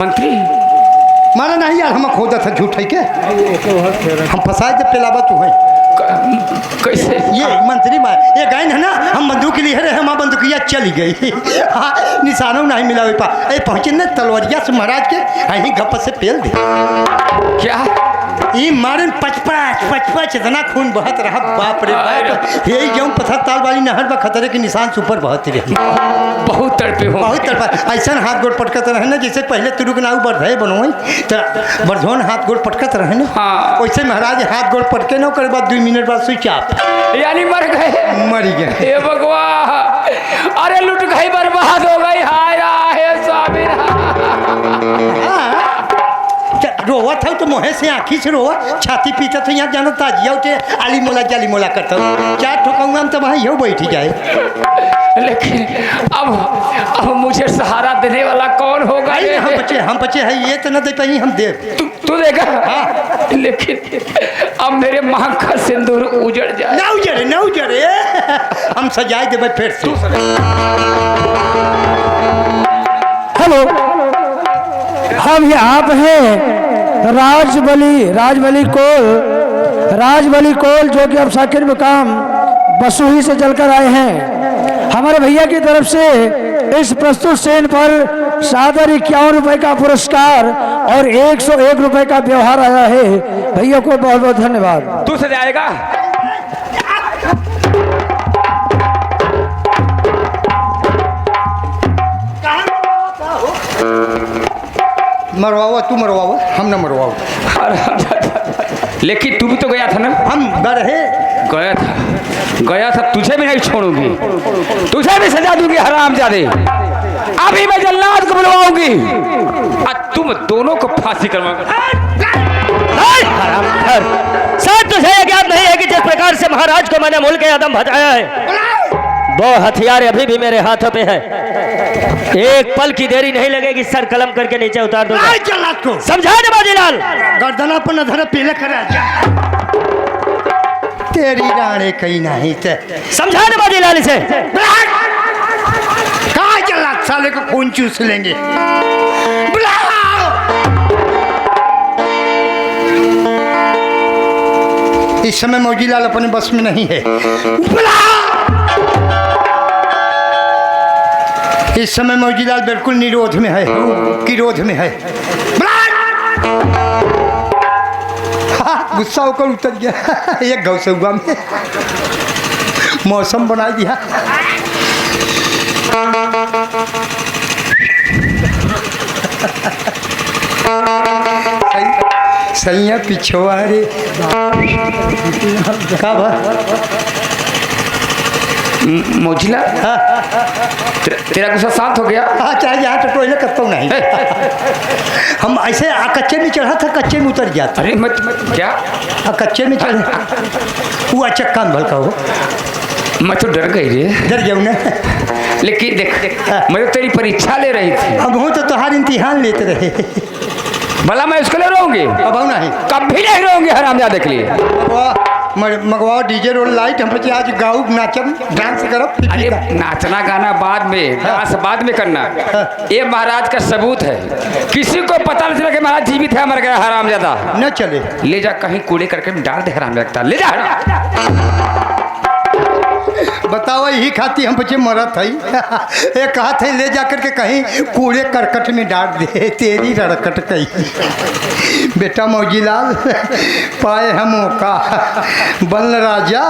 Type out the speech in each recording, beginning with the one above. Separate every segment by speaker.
Speaker 1: मंत्री
Speaker 2: मारा नहीं यार, हम खोदा था झूठ है के हम फंसाए जब पेलावा तू है
Speaker 1: कैसे
Speaker 2: ये मंत्री मार ये गए है ना, हम बंदूक लिए रहे, हम बंदूकिया चली गई। हाँ निशानों नहीं मिला पा पहुंचे न तलवरिया से महाराज के अहीं गप से पेल दे
Speaker 1: क्या
Speaker 2: ये मारन पचपच इतना खून बहत रहा, बाप रे बाप। यही जो पत्थर ताल वाली नहर में खतरे के निशान से ऊपर बहती रही।
Speaker 1: बहुत तड़पे हो,
Speaker 2: बहुत तड़पा ऐसा हाथ गोड़ पटकत रहे ना, जैसे पहले तुरुक नाव बढ़े बनोई तो बरझोन हाथ गोड़ पटकत रहे ना।
Speaker 1: हाँ।
Speaker 2: वैसे महाराज हाथ गोड़ पटके न करे बाद 2 मिनट बाद स्विच ऑफ,
Speaker 1: यानी मर गए।
Speaker 2: मर गए।
Speaker 1: हे भगवान, अरे लुट गई, बर्बाद हो गई। हाय राहे स्वामी
Speaker 2: रोवा था तो मोहे से आँखी से रोवा, छाती पीता तो यहाँ जाना ताजिया उठे आली मोला जाली मोला करता हूँ, क्या ठोकाऊंगा हम तो वहाँ यह बैठ जाए।
Speaker 1: लेकिन अब मुझे सहारा देने वाला कौन होगा?
Speaker 2: हम बच्चे है ये तो न दे पाई हम दे
Speaker 1: तू देगा। हाँ। लेकिन अब मेरे मांग का सिंदूर उजड़ जाए।
Speaker 2: न उजड़े हम सजाए देवे फिर से।
Speaker 3: हेलो, हम यहाँ पे हैं राजबली कोल जो कि अब साकिर मुकाम बसुही से जलकर आए हैं। हमारे भैया की तरफ से इस प्रस्तुत सेन पर सादर 51 रुपए का पुरस्कार और 101 रुपए का व्यवहार आया है। भैया को बहुत बहुत धन्यवाद।
Speaker 1: तू सजाएगा?
Speaker 2: मरवावा तू मरवावा, हम न मरवाओ।
Speaker 1: लेकिन तू भी तो गया था ना? हम गया था, तुझे भी नहीं छोड़ूंगी, तुझे भी सजा दूंगी हरामजादे। अभी मैं जल्लाद को बुलवाऊंगी और तुम दोनों को फांसी करवाऊंगा।
Speaker 4: सच तुझे यह ज्ञात नहीं है कि जिस प्रकार से महाराज को मैंने मुल्क के आदम भजाया है, वो हथियार अभी भी मेरे हाथों पे है। एक पल की देरी नहीं लगेगी, सर कलम करके नीचे उतार दूंगा। समझा ना बाजीलाल? गर्दना पर न धरा पीले करा
Speaker 2: तेरी राणे कहीं नहीं थे।
Speaker 4: समझा ना बाजीलाल इसे?
Speaker 2: कहाँ चला साले को खून चूस लेंगे। इस समय मौजीलाल अपने बस में नहीं है। इस समय मौजीलाल बिल्कुल निरोध में है, किरोध में है। गुस्सा होकर उतर गया एक गौसौगा में, मौसम बना दिया। सैया पिछवा रे का
Speaker 1: मोजिला, तेरा गुस्सा शांत हो गया?
Speaker 2: हाँ चाहे यहाँ तो टोइले करता हूँ नहीं। हम ऐसे कच्चे में चढ़ा था, कच्चे में उतर गया था।
Speaker 1: अरे मत क्या
Speaker 2: कच्चे में चढ़ा वो चक्का में भलका हो।
Speaker 1: मैं तो डर गई रे।
Speaker 2: डर जाऊँ ना?
Speaker 1: लेकिन देख मैं तो तेरी परीक्षा ले रही थी।
Speaker 2: अब हूँ तो तुम्हारे इम्तिहान लेते रहे।
Speaker 1: भला मैं उसको ले रहूंगी?
Speaker 2: अब आओ नहीं,
Speaker 1: कभी नहीं रहूंगी हरामजादे के लिए।
Speaker 2: मगवाओ डीजे रोल लाइट, हम बच्चे आज गाओ नाचम डांस करब।
Speaker 1: अरे नाचना गाना बाद में, डांस बाद में करना। ये महाराज का सबूत है, किसी को पता नहीं चला कि महाराज जीवित है मर गया हरामजादा।
Speaker 2: न चले
Speaker 1: ले जा कहीं कूड़े करके डाल दे हरामजादा, ले जा।
Speaker 2: बताओ यही खाती हम बच्चे मरत है। एक कहा थे ले जा करके कहीं कूड़े करकट में डाल दे, तेरी रड़कट कही। बेटा मौजीलाल पाए हम मौका, बन राजा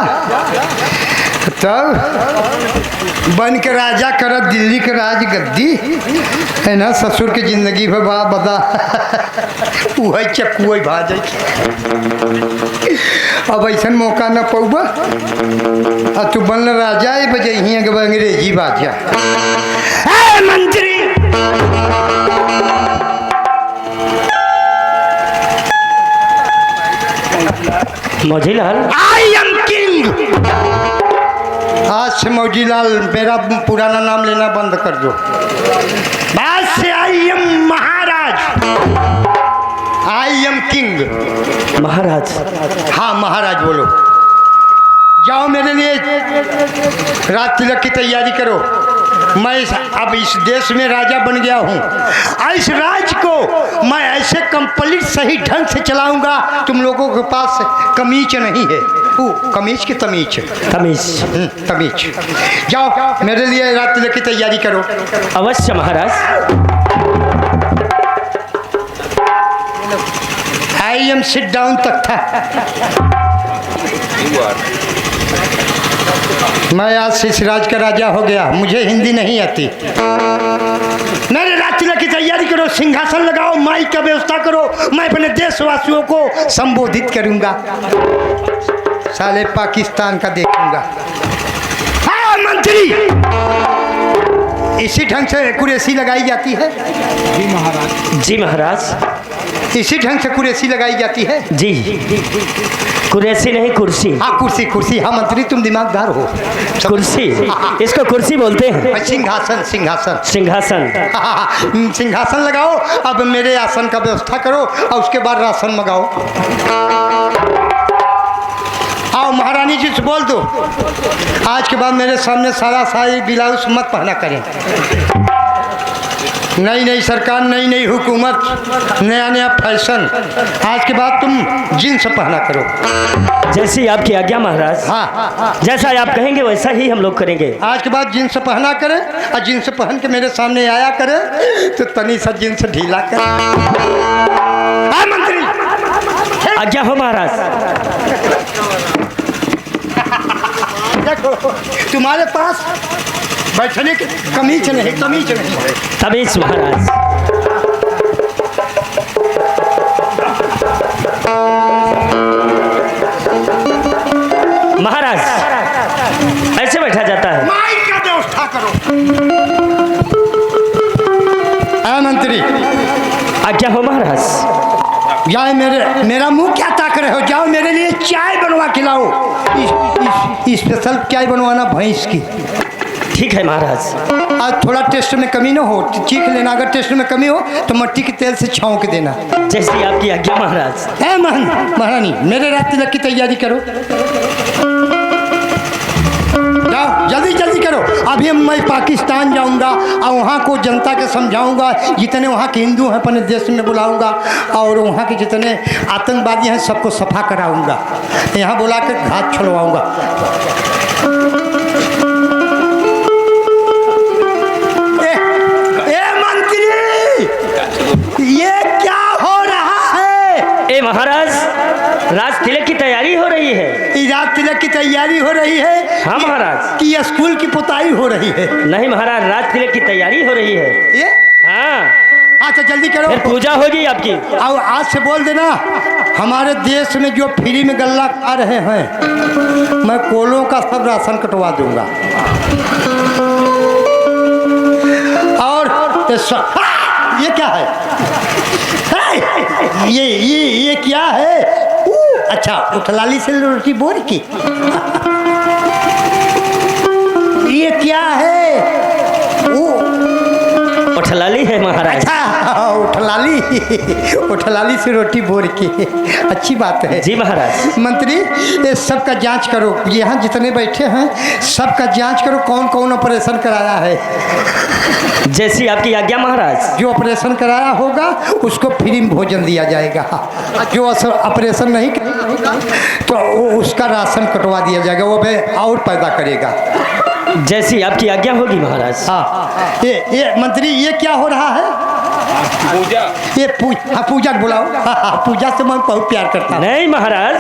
Speaker 2: तब बन के राजा कर दिल्ली के राज गद्दी है ना। ससुर के जिंदगी भर बा बदा वही चक्कू वही भाज। अब ऐसा मौका न पौबा, अब तू बन राजा है बजे ही अंग्रेजी बाजा। मंत्री
Speaker 4: मौजीलाल,
Speaker 2: आई एम किंग। आज से मौजीलाल मेरा पुराना नाम लेना बंद कर दो। आज से I am maharaj, I am king.
Speaker 4: महाराज?
Speaker 2: हाँ महाराज बोलो। जाओ मेरे लिए रात तिलक की तैयारी करो। मैं अब इस देश में राजा बन गया हूँ। इस राज्य को मैं ऐसे कंप्लीट सही ढंग से चलाऊंगा, तुम लोगों के पास कमीज नहीं है। कमीज की तमीज। तमीज। जाओ मेरे लिए रात तिलक की तैयारी करो।
Speaker 4: अवश्य महाराज।
Speaker 2: आई एम सिट डाउन तख्ता। मैं आज से इस राज्य का राजा हो गया, मुझे हिंदी नहीं आती। मेरे रात तिलक की तैयारी करो, सिंहासन लगाओ, माइक का व्यवस्था करो, मैं अपने देशवासियों को संबोधित करूंगा। साले पाकिस्तान का देखूंगा। हाँ मंत्री, इसी ढंग से कुरेसी लगाई जाती है।
Speaker 4: जी महाराज। जी महाराज।
Speaker 2: इसी ढंग से कुरेसी लगाई जाती है।
Speaker 4: जी। कुरेसी नहीं, कुर्सी।
Speaker 2: हाँ कुर्सी, कुर्सी। हाँ मंत्री, तुम दिमागदार हो।
Speaker 4: कुर्सी, इसको कुर्सी बोलते हैं।
Speaker 2: सिंहासन, सिंहासन।
Speaker 4: सिंहासन।
Speaker 2: सिंहासन लगाओ। अब मेरे आसन का व्यवस्था करो और उसके बाद राशन मंगाओ। आओ महारानी जी से बोल दो, आज के बाद मेरे सामने सारा साड़ी ब्लाउज मत पहना करें। नई नई सरकार, नई नई हुकूमत, नया नया फैशन। आज के बाद तुम जींस पहना करो।
Speaker 4: जैसी आपकी आज्ञा महाराज।
Speaker 2: हाँ,
Speaker 4: जैसा आप कहेंगे वैसा ही हम लोग करेंगे।
Speaker 2: आज के बाद जींस पहना करें और जींस पहन के मेरे सामने आया करे तो तनी सा जींस ढीला करे। हाँ मंत्री।
Speaker 4: आज्ञा हो महाराज।
Speaker 2: देखो तुम्हारे पास बैठने की कमीज नहीं, कमीज नहीं।
Speaker 4: तमीज महाराज। महाराज ऐसे बैठा जाता है।
Speaker 2: माइक का व्यवस्था करो। हाँ मंत्री।
Speaker 4: आज्ञा हो महाराज।
Speaker 2: जाए मेरा मुंह क्या ताक रहे हो, जाओ मेरे लिए चाय बनवा खिलाओ। स्पेशल चाय बनवाना भैंस की।
Speaker 4: ठीक है महाराज।
Speaker 2: आज थोड़ा टेस्ट में कमी ना हो, चीख लेना। अगर टेस्ट में कमी हो तो मट्टी के तेल से छौंक देना।
Speaker 4: जैसी आपकी आज्ञा महाराज।
Speaker 2: है महारानी, मेरे रात तिलक की तैयारी करो। जाओ जल्दी जल्दी करो। अभी मैं पाकिस्तान जाऊंगा और वहाँ को जनता के समझाऊंगा, जितने वहाँ के हिंदू हैं अपने देश में बुलाऊंगा और वहाँ के जितने आतंकवादी हैं सबको सफा कराऊंगा, यहाँ बुला कर घात छुड़वाऊंगा। ये क्या हो रहा है?
Speaker 4: ए महाराज, राज तिलक की तैयारी हो रही है।
Speaker 2: राज तिलक की तैयारी हो रही है?
Speaker 4: हाँ महाराज।
Speaker 2: कि स्कूल की पुताई हो रही है?
Speaker 4: नहीं महाराज, राज तिलक की तैयारी हो रही है।
Speaker 2: ये
Speaker 4: हाँ।
Speaker 2: अच्छा जल्दी करो,
Speaker 4: फिर पूजा होगी आपकी।
Speaker 2: और आज से बोल देना, हमारे देश में जो फ्री में गल्ला खा रहे हैं मैं कोलों का सब राशन कटवा दूंगा। और ये क्या है? ये क्या है? अच्छा उठलाली से रोटी बोर की। ये क्या है?
Speaker 4: उठलाली है महाराज।
Speaker 2: अच्छा उठलाली से रोटी बोर की, अच्छी बात है।
Speaker 4: जी महाराज।
Speaker 2: मंत्री ये सब का जांच करो, यहाँ जितने बैठे हैं सबका जांच करो, कौन कौन ऑपरेशन कराया है।
Speaker 4: जैसी आपकी आज्ञा महाराज।
Speaker 2: जो ऑपरेशन कराया होगा उसको फ्री में भोजन दिया जाएगा, जो ऑपरेशन नहीं करेगा तो उसका राशन कटवा दिया जाएगा, वो भी और पैदा करेगा।
Speaker 4: जैसी आपकी आज्ञा होगी महाराज।
Speaker 2: हाँ ये मंत्री ये क्या हो रहा है?
Speaker 1: पूजा।
Speaker 2: ये पूजा बुलाओ। पूजा से मैं बहुत प्यार करता हूँ।
Speaker 4: नहीं महाराज,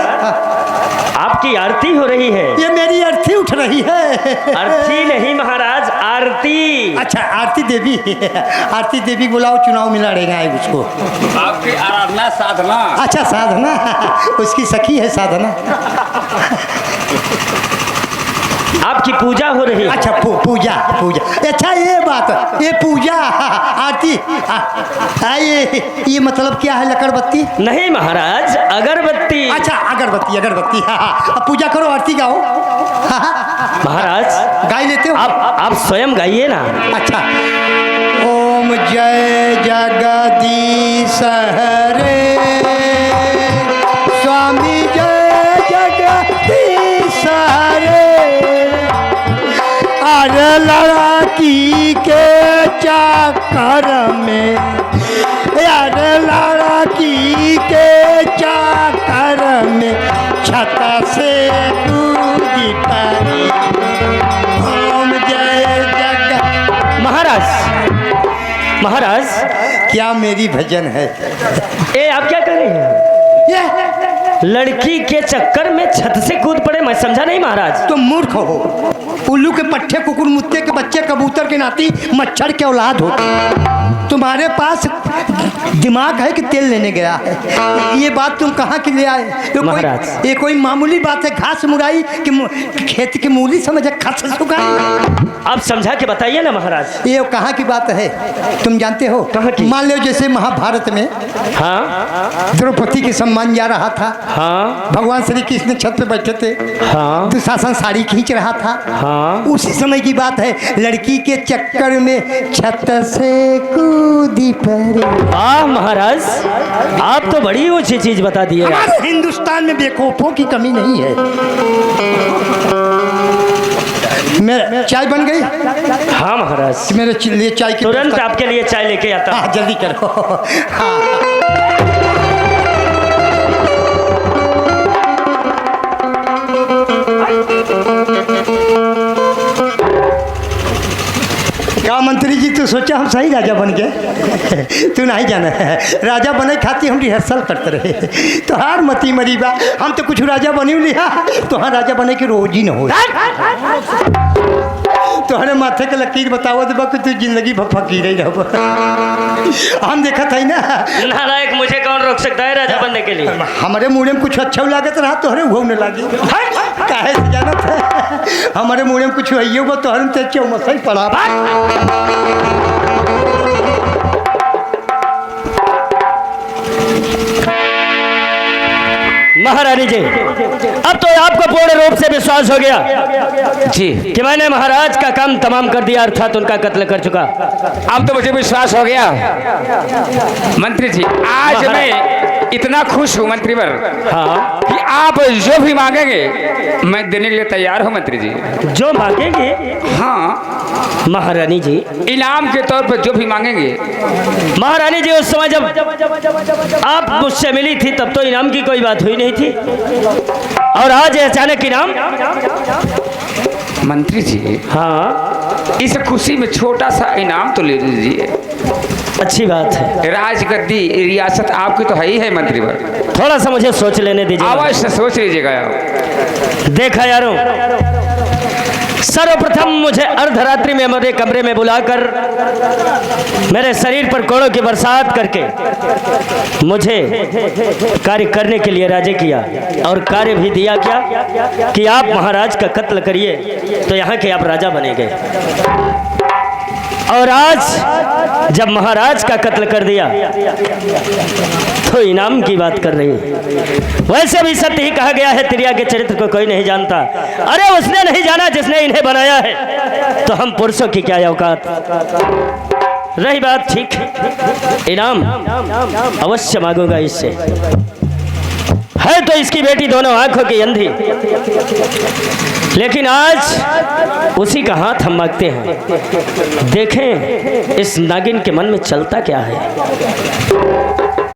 Speaker 4: आपकी आरती हो रही है।
Speaker 2: ये मेरी अर्थी उठ रही है।
Speaker 4: अर्थी नहीं महाराज, आरती।
Speaker 2: अच्छा आरती देवी। आरती देवी बुलाओ, चुनाव में लड़ेगा है उसको।
Speaker 1: आपकी आराधना साधना।
Speaker 2: अच्छा साधना, उसकी सखी है साधना।
Speaker 4: आपकी पूजा हो रही है।
Speaker 2: अच्छा पूजा पूजा। अच्छा ये बात, ये पूजा आरती ये मतलब क्या है? लकड़बत्ती?
Speaker 4: नहीं महाराज, अगरबत्ती।
Speaker 2: अच्छा अगरबत्ती, अगरबत्ती। हाँ अब पूजा करो, आरती गाओ।
Speaker 4: महाराज
Speaker 2: गाई लेते हो?
Speaker 4: आप स्वयं गाइए ना।
Speaker 2: अच्छा ओम जय जगदीश हरे, स्वामी जय जगदीश हरे, अरे लड़की के चक्कर में, यार लड़की के चक्कर में छत से कूदी पड़ी। ओम जय जग।
Speaker 4: महाराज
Speaker 2: क्या मेरी भजन है?
Speaker 4: ए आप क्या कर रहे हैं? लड़की के चक्कर में छत से कूद पड़े? मैं समझा नहीं महाराज।
Speaker 2: तुम मूर्ख हो। उल्लू के पट्टे, कुकुर मुत्ते के बच्चे, कबूतर के नाती, मच्छर के औलाद हो। तुम्हारे पास दिमाग है कि तेल लेने गया है? ये बात तुम कहाँ की ले आए? ये कोई मामूली बात है? घास मुराई कि खेत की मूली समझे खस सुखाई?
Speaker 4: आप समझा के बताइए ना महाराज।
Speaker 2: ये कहाँ की बात है तुम जानते हो?
Speaker 4: कहाँ की?
Speaker 2: मान लो जैसे महाभारत में
Speaker 4: हाँ
Speaker 2: द्रौपदी के सम्मान जा रहा था।
Speaker 4: हाँ
Speaker 2: भगवान श्री कृष्ण छत पे बैठे थे।
Speaker 4: हाँ
Speaker 2: दुशासन साड़ी खींच रहा था।
Speaker 4: हाँ
Speaker 2: उसी समय की बात है। लड़की के चक्कर में छत से कूदी पड़े।
Speaker 4: वाह महाराज, आप तो बड़ी ऊंची चीज बता दिए।
Speaker 2: हमारे हिंदुस्तान में बेवकूफों की कमी नहीं है। मेरा चाय बन गई?
Speaker 4: हाँ महाराज,
Speaker 2: मेरे लिए चाय की
Speaker 4: तुरंत आपके लिए चाय लेके आता।
Speaker 2: हाँ जल्दी करो। हाँ क्या मंत्री जी, तू सोचा हम सही राजा बन गए? तू नहीं जाना है, राजा बने खाती हम रिहर्सल करते रहे। तो हार मती मरी बा, हम तो कुछ राजा बनी लिया, तो हाँ राजा बने की रोज ही न हो। तुम्हारे माथे के लकीर बताओ तो कि तू जिंदगी भर फकीर ही रहो। हम देखा था ना।
Speaker 4: नालायक, मुझे कौन रोक सकता है राजा बनने के लिए?
Speaker 2: हमारे मुँह में कुछ अच्छा लागत रहा तोहरे वो न लागी। काहे से जाना था? हमारे मुँह में कुछ है वो तोहरे में तेज मसा ही पड़ा।
Speaker 4: महारानी जी, अब तो आपको पूर्ण रूप से विश्वास हो गया
Speaker 1: जी
Speaker 4: कि मैंने महाराज का काम तमाम कर दिया, अर्थात उनका कत्ल कर चुका।
Speaker 1: अब तो मुझे विश्वास हो गया मंत्री जी। आज मैं इतना खुश हूँ मंत्रीवर
Speaker 4: हाँ
Speaker 1: कि आप जो भी मांगेंगे मैं देने के लिए तैयार हूँ मंत्री जी।
Speaker 4: जो मांगेंगे?
Speaker 1: हाँ
Speaker 4: महारानी जी,
Speaker 1: इनाम के तौर पर जो भी मांगेंगे।
Speaker 4: महारानी जी, उस समय जब आप मुझसे मिली थी तब तो इनाम की कोई बात हुई नहीं थी, और आज अचानक इनाम?
Speaker 1: मंत्री जी
Speaker 4: हाँ,
Speaker 1: इस खुशी में छोटा सा इनाम तो ले लीजिए।
Speaker 4: अच्छी बात है।
Speaker 1: राजगद्दी रियासत आपकी तो है ही है मंत्रीवर,
Speaker 4: थोड़ा सा मुझे सोच लेने दीजिए।
Speaker 1: अवश्य सोच लीजिएगा आप।
Speaker 4: देखा यारों, सर्वप्रथम मुझे अर्धरात्रि में मेरे कमरे में बुलाकर मेरे शरीर पर कोड़ों की बरसात करके मुझे कार्य करने के लिए राजी किया, और कार्य भी दिया क्या कि आप महाराज का कत्ल करिए तो यहाँ के आप राजा बनेंगे। और आज जब महाराज का कत्ल कर दिया तो इनाम की बात कर रही है। वैसे भी सत्य ही कहा गया है, तिरिया के चरित्र को कोई नहीं जानता। अरे उसने नहीं जाना जिसने इन्हें बनाया है, तो हम पुरुषों की क्या औकात। रही बात ठीक, इनाम अवश्य मांगूंगा इससे। है तो इसकी बेटी दोनों आंखों की अंधी, लेकिन आज उसी का हाथ हम मांगते हैं। देखें इस नागिन के मन में चलता क्या है।